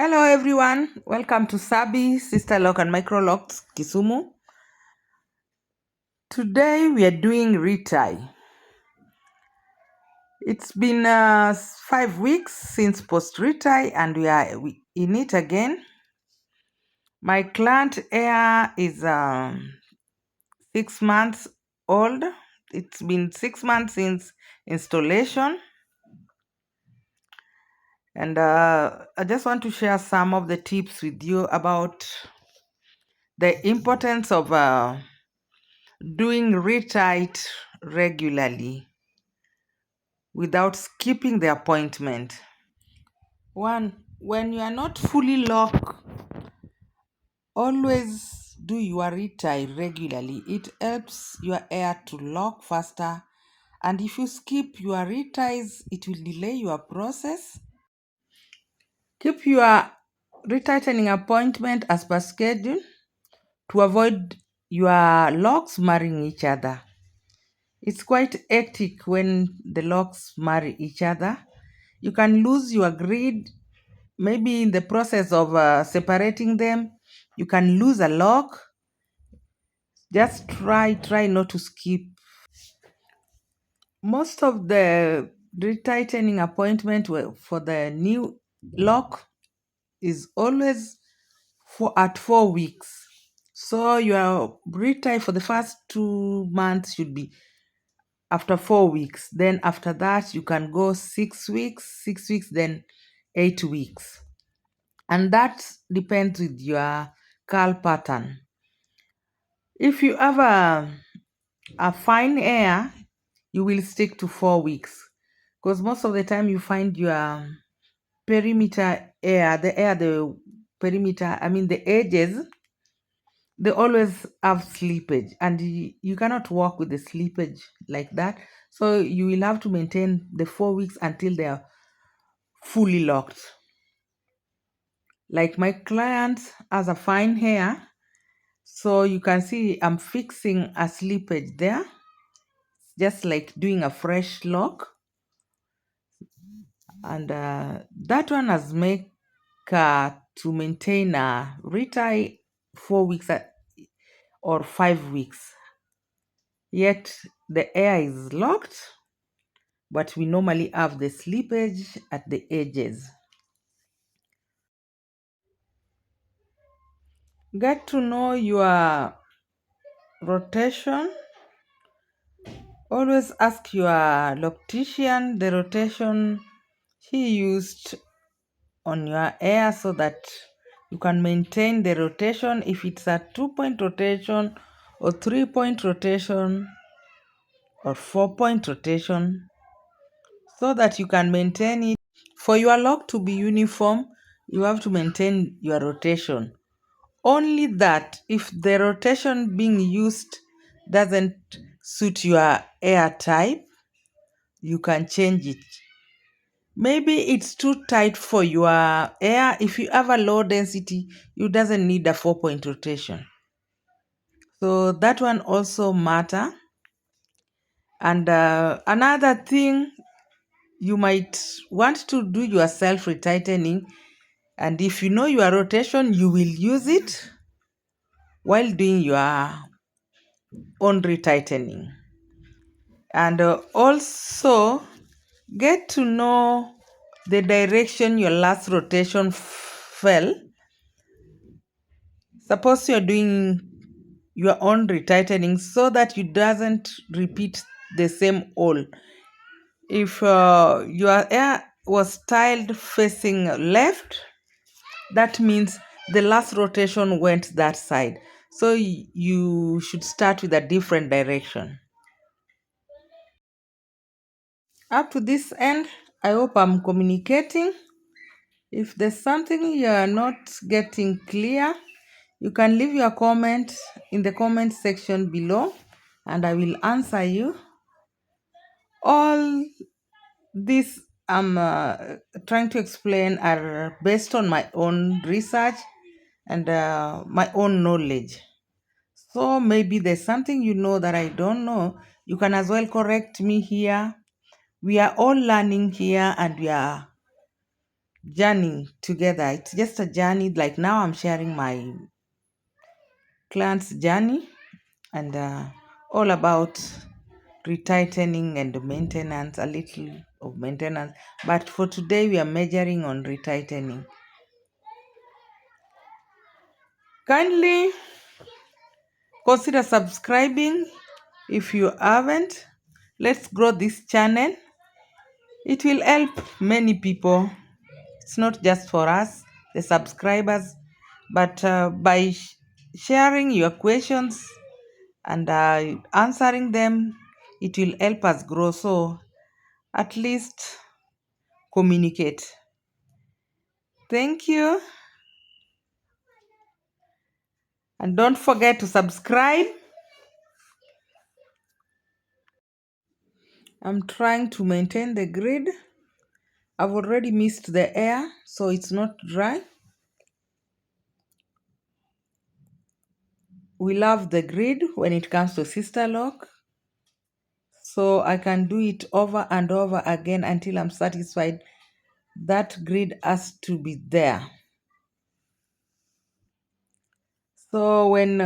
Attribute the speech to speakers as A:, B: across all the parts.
A: Hello everyone, welcome to Sabi, Sisterlocs and Microlocs, Kisumu. Today we are doing Retie. It's been 5 weeks since post Retie and we are in it again. My client hair is 6 months old. It's been 6 months since installation. And I just want to share some of the tips with you about the importance of doing retight regularly without skipping the appointment. One, when you are not fully locked, always do your retie regularly. It helps your hair to lock faster, and if you skip your reties, it will delay your process. Keep your retightening appointment as per schedule to avoid your locks marrying each other. It's quite hectic when the locks marry each other. You can lose your grid, maybe in the process of separating them. You can lose a lock. Just try not to skip. Most of the retightening appointment for the new lock is always at 4 weeks. So your retie for the first 2 months should be after 4 weeks. Then after that, you can go 6 weeks, then 8 weeks. And that depends with your curl pattern. If you have a fine hair, you will stick to 4 weeks. Because most of the time you find your perimeter hair, the perimeter, the edges, they always have slippage, and you cannot work with the slippage like that. So you will have to maintain the 4 weeks until they are fully locked. Like my client has a fine hair, so you can see I'm fixing a slippage there, just like doing a fresh lock. And that one has made to maintain a retie 4 weeks or 5 weeks. Yet the hair is locked, but we normally have the slippage at the edges. Get to know your rotation. Always ask your loctician the rotation he used on your hair so that you can maintain the rotation. If it's a 2-point rotation or 3-point rotation or 4-point rotation, so that you can maintain it. For your lock to be uniform, you have to maintain your rotation. Only that if the rotation being used doesn't suit your hair type, you can change it. Maybe it's too tight for your hair. If you have a low density, you doesn't need a 4-point rotation. So that one also matter. And another thing, you might want to do your self retightening, and if you know your rotation, you will use it while doing your own retightening. And also get to know the direction your last rotation fell. Suppose you're doing your own retightening so that you doesn't repeat the same hole. If your hair was styled facing left, that means the last rotation went that side. So you should start with a different direction. Up to this end, I hope I'm communicating. If there's something you're not getting clear, you can leave your comment in the comment section below and I will answer you. All this I'm trying to explain are based on my own research and my own knowledge. So maybe there's something you know that I don't know. You can as well correct me here. We are all learning here and we are journey together. It's just a journey. Like now, I'm sharing my client's journey and all about retightening and maintenance, a little of maintenance. But for today, we are measuring on retightening. Kindly consider subscribing if you haven't. Let's grow this channel. It will help many people. It's not just for us, the subscribers, but by sharing your questions and answering them, it will help us grow. So at least communicate. Thank you. And don't forget to subscribe. I'm trying to maintain the grid. I've already missed the air, so it's not dry. We love the grid when it comes to Sisterlock. So I can do it over and over again until I'm satisfied that grid has to be there. So when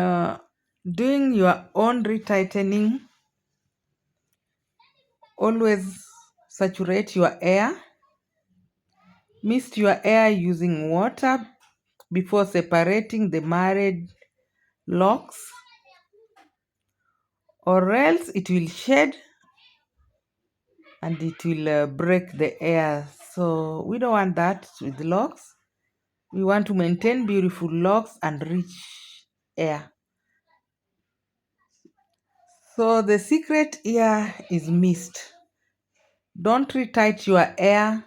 A: doing your own retightening, always saturate your air. Mist your air using water before separating the married locks, or else it will shed and it will break the air. So we don't want that with locks. We want to maintain beautiful locks and rich air. So the secret here is mist. Don't retight your air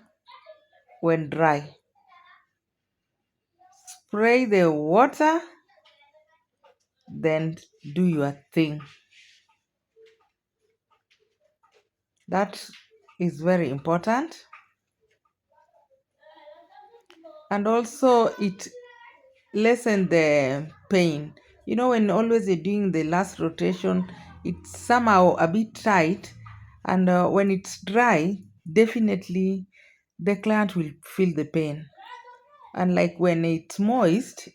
A: when dry. Spray the water, then do your thing. That is very important. And also it lessen the pain. You know, when always you're doing the last rotation, it's somehow a bit tight, and when it's dry, definitely the client will feel the pain. And like when it's moist,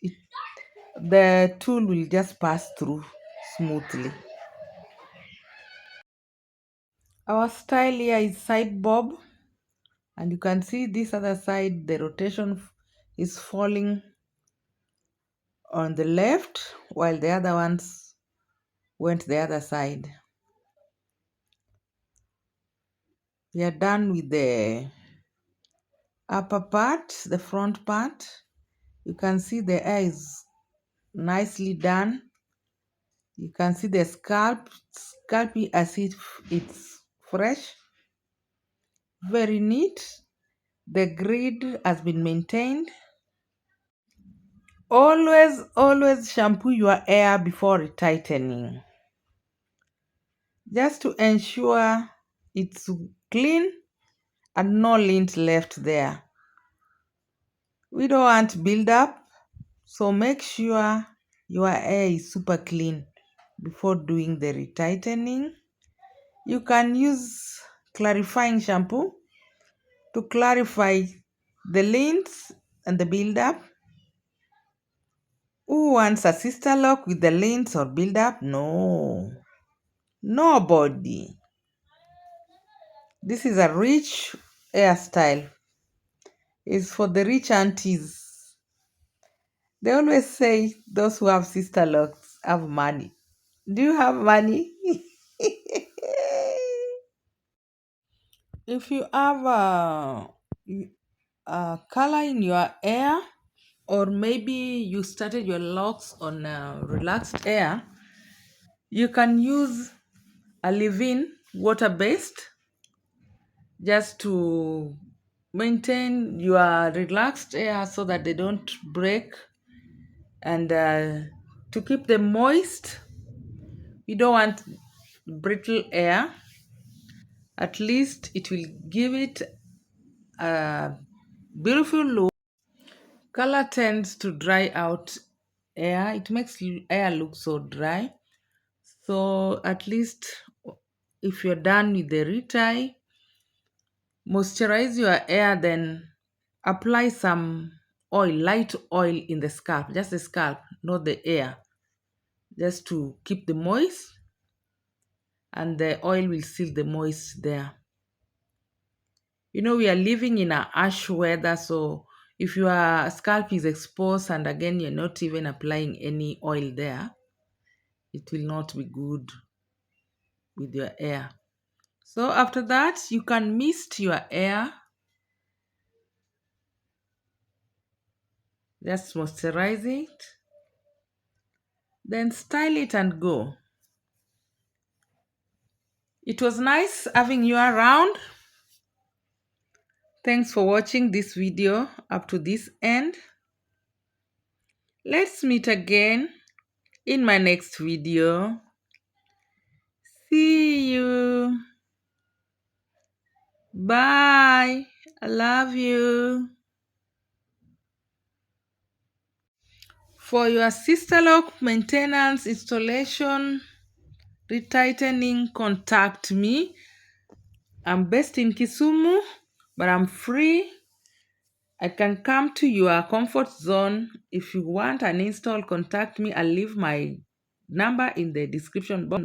A: the tool will just pass through smoothly. Our style here is side bob, and you can see this other side, the rotation is falling on the left while the other ones went the other side. We are done with the upper part, the front part. You can see the hair is nicely done. You can see the scalpy as if it's fresh. Very neat. The grid has been maintained. Always shampoo your hair before retightening, just to ensure it's clean and no lint left there. We don't want build up, so make sure your hair is super clean before doing the retightening. You can use clarifying shampoo to clarify the lints and the build up. Who wants a sister lock with the lints or build up? No, nobody. This is a rich hairstyle. It's for the rich aunties. They always say those who have sister locks have money. Do you have money? If you have a color in your hair, or maybe you started your locks on relaxed hair, you can use a leave-in water-based just to maintain your relaxed hair so that they don't break, and to keep them moist. You don't want brittle hair. At least it will give it a beautiful look. Color tends to dry out hair. It makes hair look so dry. So at least if you're done with the retie, moisturize your hair, then apply some oil, light oil in the scalp, just the scalp, not the hair, just to keep the moist, and the oil will seal the moist there. We are living in a harsh weather, so if your scalp is exposed and again you're not even applying any oil there, it will not be good with your hair. So after that, you can mist your hair. Just moisturize it. Then style it and go. It was nice having you around. Thanks for watching this video up to this end. Let's meet again in my next video. See you. Bye. I love you. For your Sisterlocs maintenance, installation, retightening, contact me. I'm based in Kisumu, but I'm free. I can come to your comfort zone. If you want an install, contact me. I'll leave my number in the description box.